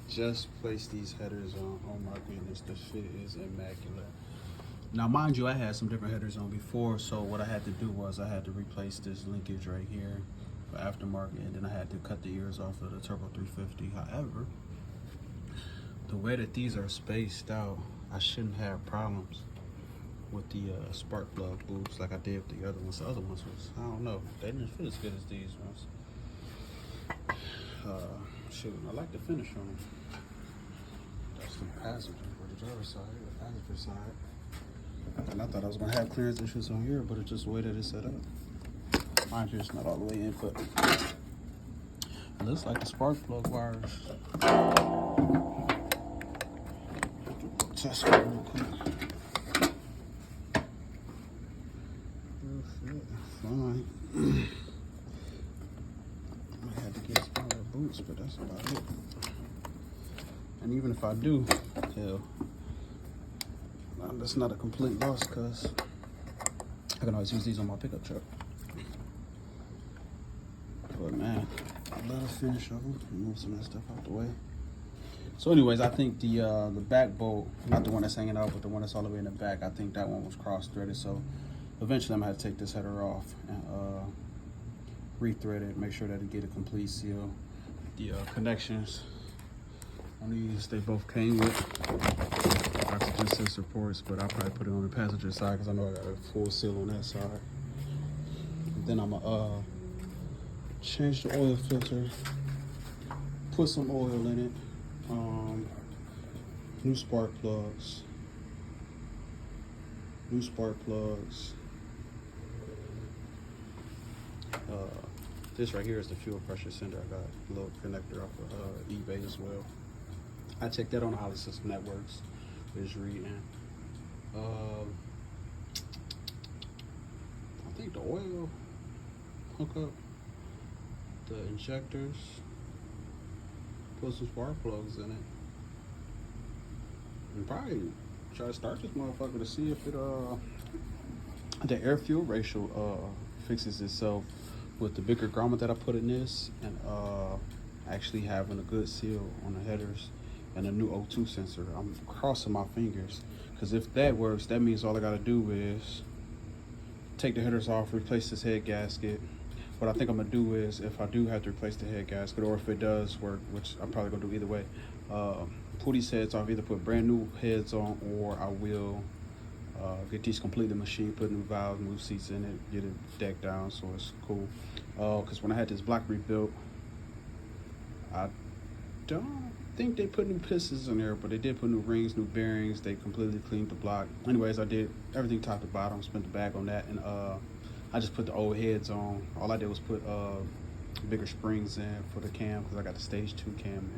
Just placed these headers on. Oh my goodness, the fit is immaculate. Now, mind you, I had some different headers on before, so what I had to do was I had to replace this linkage right here for aftermarket, and then I had to cut the ears off of the Turbo 350. However, the way that these are spaced out, I shouldn't have problems with the spark plug boots like I did with the other ones. The other ones was, I don't know, they didn't feel as good as these ones. Shoot, I like the finish on them. That's the passenger for the driver's side, the passenger side. And I thought I was gonna have clearance issues on here, but it's just the way that it's set up. Mind you, it's not all the way in, but it looks like the spark plug wires. Test it real quick. Fine. I had to get some other boots, but that's about it. And even if I do, hell, that's not a complete loss because I can always use these on my pickup truck. But man, I love the finish of them. Move some of that stuff out the way. So anyways, I think the back bolt, not the one that's hanging out, but the one that's all the way in the back, I think that one was cross-threaded. So eventually I'm gonna have to take this header off and re-thread it, make sure that it get a complete seal. The connections on these, they both came with oxygen sensor ports, but I'll probably put it on the passenger side because I know I got a full seal on that side. And then I'm gonna change the oil filter, put some oil in it, new spark plugs. This right here is the fuel pressure sender. I got a little connector off of eBay as well. I checked that on the Holly System Networks. It's reading. I think the oil hook up the injectors, put some spark plugs in it, and probably try to start this motherfucker to see if it the air fuel ratio fixes itself with the bigger grommet that I put in this, and actually having a good seal on the headers and a new O2 sensor. I'm crossing my fingers, because if that works, that means all I gotta do is take the headers off, replace this head gasket. What I think I'm gonna do is, if I do have to replace the head gasket, or if it does work, which I'm probably gonna do either way, pull these heads off, either put brand new heads on, or I will get these completely machined, put new valves, new seats in it, get it decked down so it's cool. Because when I had this block rebuilt, I don't think they put new pistons in there, but they did put new rings, new bearings. They completely cleaned the block. Anyways, I did everything top to bottom, spent the bag on that, and I just put the old heads on. All I did was put bigger springs in for the cam, because I got the stage 2 cam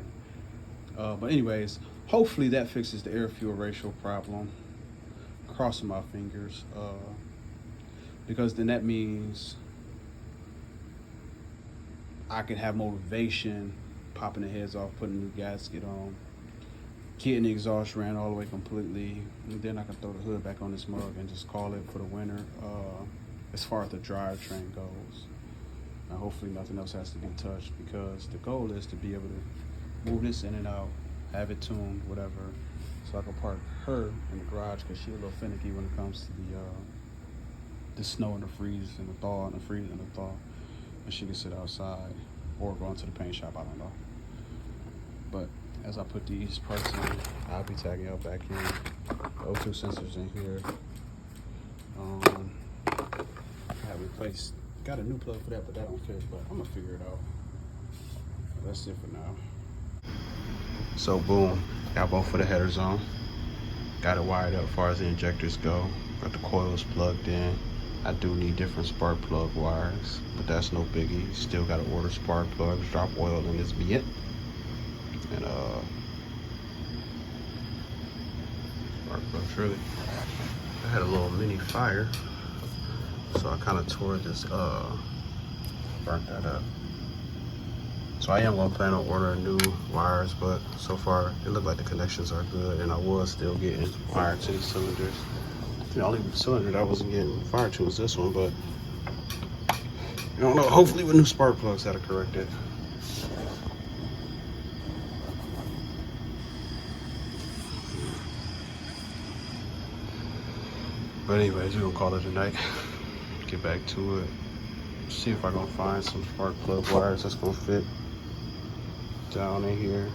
in. But anyways, hopefully that fixes the air fuel ratio problem. Crossing my fingers, because then that means I could have motivation popping the heads off, putting a new gasket on, getting the exhaust ran all the way completely, and then I can throw the hood back on this mug and just call it for the winter. As far as the drivetrain goes, and hopefully nothing else has to be touched, because the goal is to be able to move this in and out, have it tuned, whatever, so I can park her in the garage, because she's a little finicky when it comes to the snow and the freeze and the thaw and the freeze and the thaw, and she can sit outside or go into the paint shop, I don't know. But as I put these parts in, I'll be tagging out back in, O2 sensors in here. I have replaced, got a new plug for that, but that don't fit, but I'm gonna figure it out. That's it for now. So boom, got both of the headers on. Got it wired up as far as the injectors go. Got the coils plugged in. I do need different spark plug wires, but that's no biggie. Still gotta order spark plugs, drop oil in this be it. And spark plugs really. I had a little mini fire, so I kind of tore this, burnt that up. So I am gonna plan on ordering new wires, but so far it looked like the connections are good, and I was still getting wire to these cylinders. The only cylinder that I wasn't getting fire to was this one, but I don't know, hopefully with new spark plugs that'll correct it. But anyways, we're gonna call it a night. Get back to it. See if I can find some spark plug wires that's gonna fit down in here.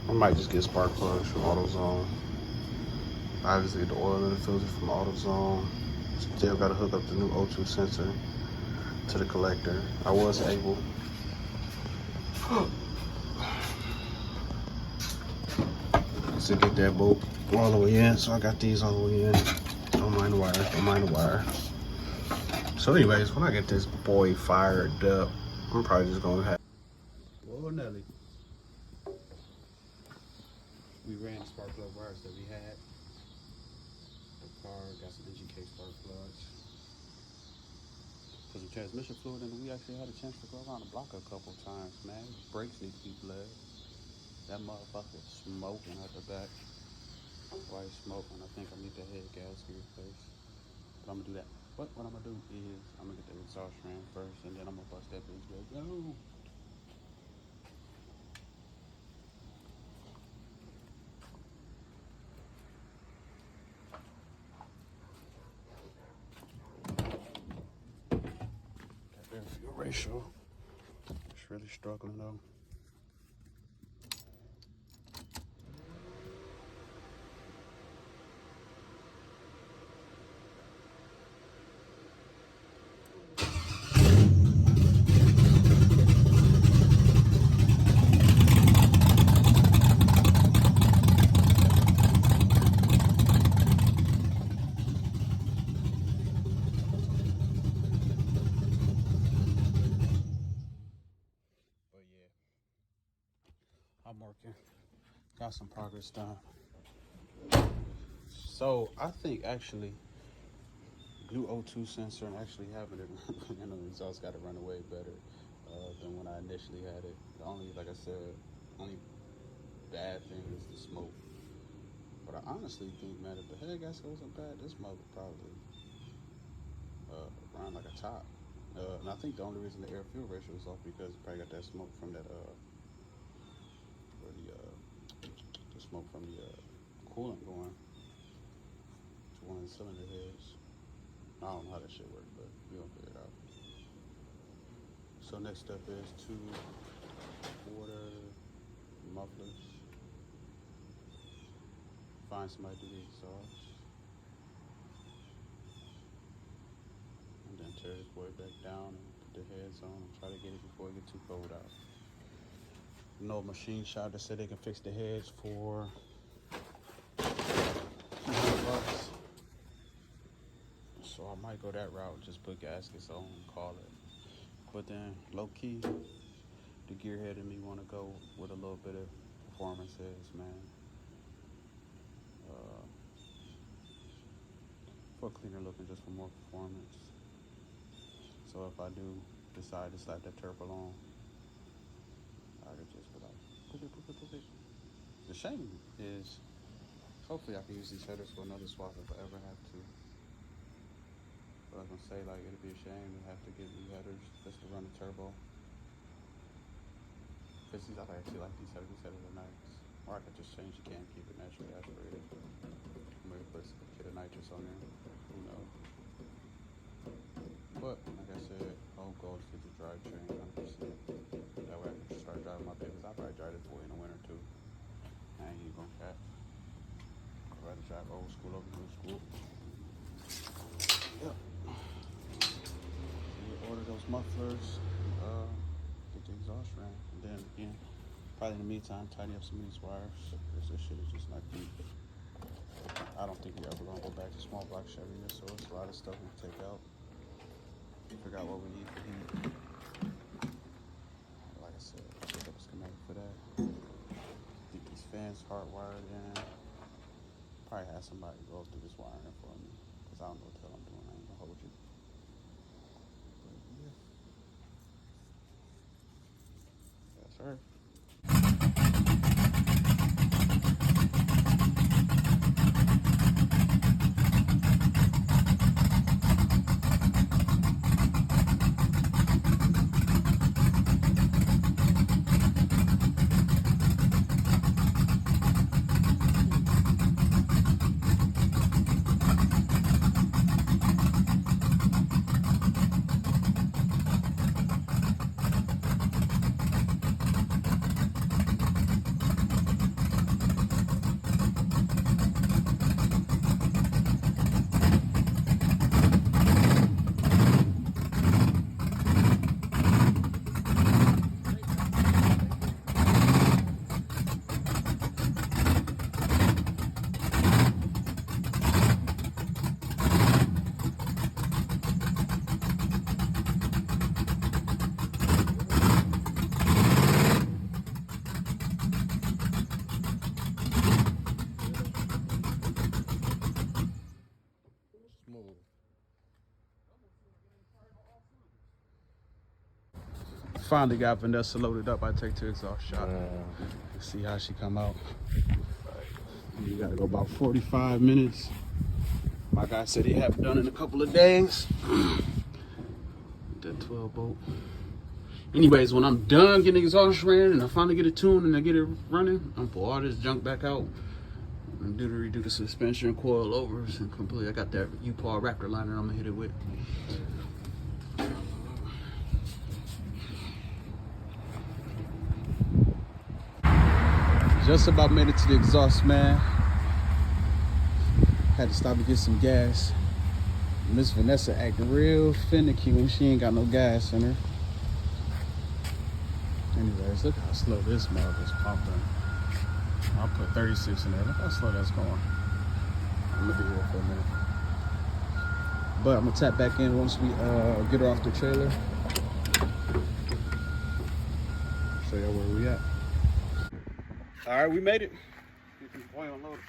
I might just get spark plugs from AutoZone. Obviously the oil in the filter from AutoZone. Still gotta hook up the new O2 sensor to the collector. I was able to get that bolt all the way in, so I got these all the way in. Don't mind the wire, don't mind the wire. So anyways, when I get this boy fired up, I'm probably just gonna have... Whoa, Nelly. We ran the spark plug wires that we had. The car got some engine case spark plugs. Put some transmission fluid in, and we actually had a chance to go around the block a couple times, man. Brakes need to be bled. That motherfucker smoking at the back. White smoke, and I think I need the head gasket replaced. But I'm gonna do that. But what I'm gonna do is I'm gonna get the exhaust fan first, and then I'm gonna bust that bitch back. No. That air fuel ratio. It's really struggling though. I'm working. Got some progress done. So I think actually new O2 sensor and actually having it, you know, the exhaust got to run away better than when I initially had it. The only, like I said, only bad thing is the smoke. But I honestly think, man, if the head gasket wasn't bad, this mother probably run like a top. And I think the only reason the air fuel ratio is off because it probably got that smoke from that the smoke from the coolant going to one of the cylinder heads. I don't know how that shit works, but we're gonna figure it out. So next step is to order mufflers. Find somebody to do the exhaust. And then tear this boy back down and put the heads on and try to get it before it gets too cold out. No machine shop that said they can fix the heads for $200. So I might go that route, just put gaskets on and call it. But then low key, the gearhead in me want to go with a little bit of performances, man. For cleaner looking, just for more performance. So if I do decide to slap that turbo on, I could just be like, boop it, boop it, boop it. The shame is, hopefully I can use these headers for another swap if I ever have to. But I was gonna say, like, it'd be a shame to have to get new headers just to run the turbo. Cause these, I actually like these headers are nice. Or I could just change the can, keep it naturally aspirated. Maybe put a kit of nitrous on there, who knows. But, like I said, whole goal is to get the drivetrain 100%. That way I can start driving my vehicles. I'll probably drive this boy in the winter too. I ain't even gonna cap. I'd rather drive old school over new school. Yep. You order those mufflers, get the exhaust ran, and then again, probably in the meantime, tidy up some of these wires. Because this shit is just not deep. I don't think we're ever gonna go back to small block Chevy, so it's a lot of stuff we can take out. Figure out what we need for heat. Like I said, pick up a schematic for that. Get these fans hardwired in. Probably have somebody go through this wiring for me, because I don't know what the hell I'm doing. I ain't gonna hold you. But yeah. Yes, sir. finally got Vanessa loaded up. I take to exhaust shop. See how she come out. You gotta go about 45 minutes. My guy said he have it done in a couple of days. That 12 bolt. Anyways, when I'm done getting the exhaust ran and I finally get it tuned and I get it running, I'm gonna pull all this junk back out and redo the suspension, coil overs, and completely. I got that U-Paul Raptor liner I'm gonna hit it with. Just about made it to the exhaust, man. Had to stop to get some gas. Miss Vanessa acting real finicky when she ain't got no gas in her. Anyways, look how slow this mug is pumping. I'll put 36 in there. Look how slow that's going. I'm gonna be here for a minute. But I'm gonna tap back in once we get her off the trailer. Show y'all where we at. All right, we made it. Get the oil unloaded.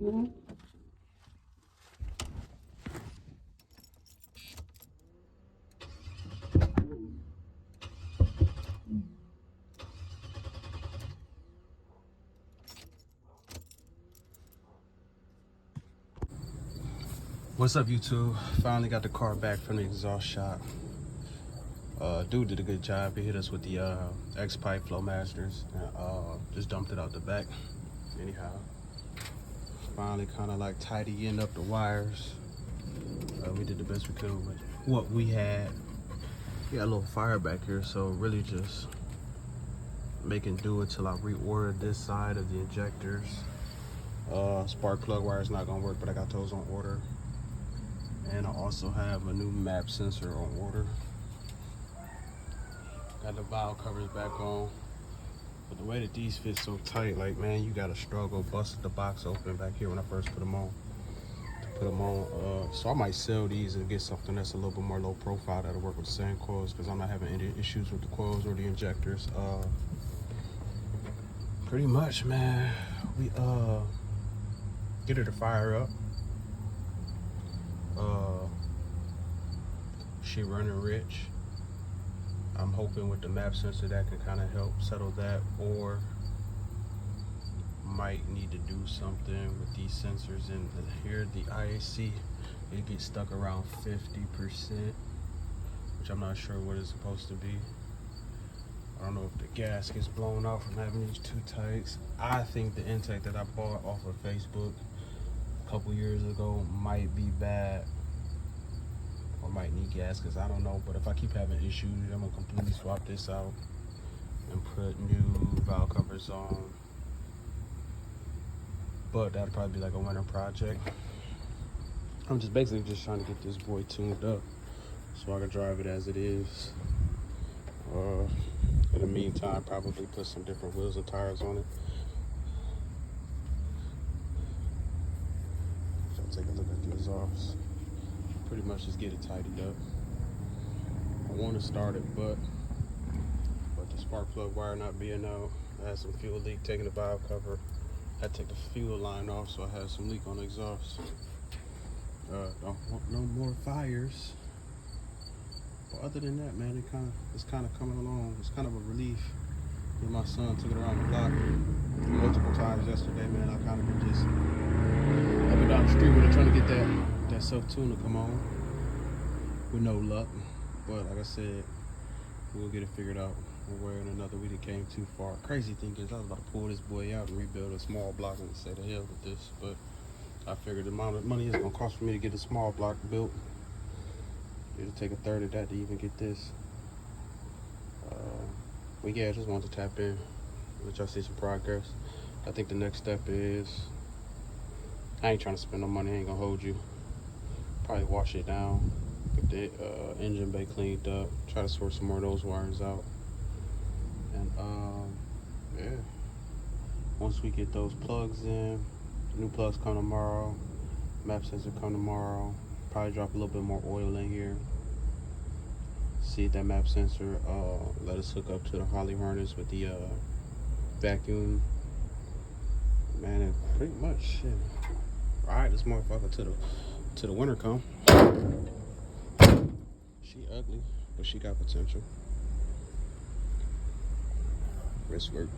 What's up, YouTube? Finally got the car back from the exhaust shop. Dude did a good job. He hit us with the X-Pipe Flow Masters and just dumped it out the back. Anyhow, finally kind of like tidying up the wires. We did the best we could with what we had. We got a little fire back here, so really just making do until I reorder this side of the injectors. Spark plug wire is not gonna work, but I got those on order. And I also have a new map sensor on order. Got the valve covers back on. But the way that these fit so tight, like, man, you gotta struggle. Busted the box open back here when I first put them on. So I might sell these and get something that's a little bit more low profile that'll work with the same coils, because I'm not having any issues with the coils or the injectors. Pretty much, man, we get her to fire up. She running rich. I'm hoping with the map sensor that can kind of help settle that, or might need to do something with these sensors in here. The IAC, it gets stuck around 50%, which I'm not sure what it's supposed to be. I don't know if the gas gets blown out from having these two tanks. I think the intake that I bought off of Facebook a couple years ago might be bad, or might need gas, because I don't know. But if I keep having issues, I'm gonna completely swap this out and put new valve covers on. But that'll probably be like a winter project. I'm just basically just trying to get this boy tuned up so I can drive it as it is. In the meantime, probably put some different wheels and tires on it. So take a look at the exhaust. Pretty much just get it tidied up. I want to start it, but the spark plug wire not being out, I had some fuel leak taking the valve cover. I had to take the fuel line off, so I had some leak on the exhaust. Don't want no more fires. But other than that, man, it's kind of coming along. It's kind of a relief. Me and my son took it around the block multiple times yesterday, man. I kind of been just up and down the street with it, trying to get that self-tune to come on, with no luck. But like I said, we'll get it figured out one way or another. We didn't came too far. Crazy thing is, I was about to pull this boy out and rebuild a small block and say the hell with this, but I figured the amount of money it's gonna cost for me to get a small block built, it'll take a third of that to even get this. But yeah, I just wanted to tap in, let y'all see some progress. I think the next step is, I ain't trying to spend no money, I ain't gonna hold you. Probably wash it down, get the engine bay cleaned up, try to sort some more of those wires out. And yeah, once we get those plugs in, the new plugs come tomorrow, map sensor come tomorrow, probably drop a little bit more oil in here. See if that map sensor let us hook up to the Holly harness with the vacuum. Man, and pretty much shit. Ride this motherfucker to the winter come. She ugly, but she got potential. Wrist work.